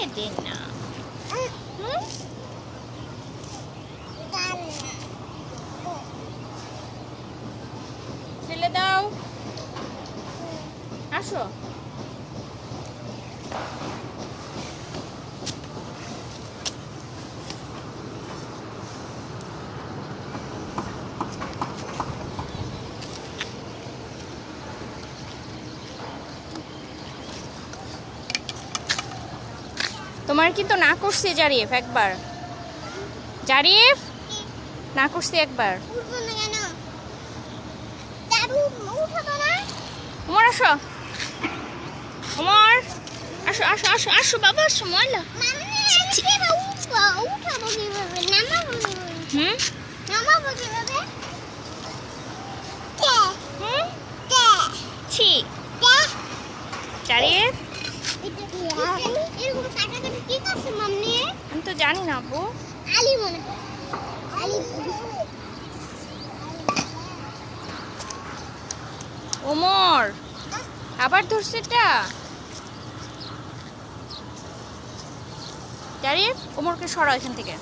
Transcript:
ছেড়ে দে না। ফেলে দাও। আসো। তোমার কিন্তু না করছে জারিফ একবার। জারিফ না করছে একবার। উমর আসো, উমর আসো আসো আসো আসো বাবা আসো। ময়লা জারিফ আমি তো জানি না আপু। ওমর আবার ধরছে এটা। জারিফ ওমরকে সরাও এখান থেকে।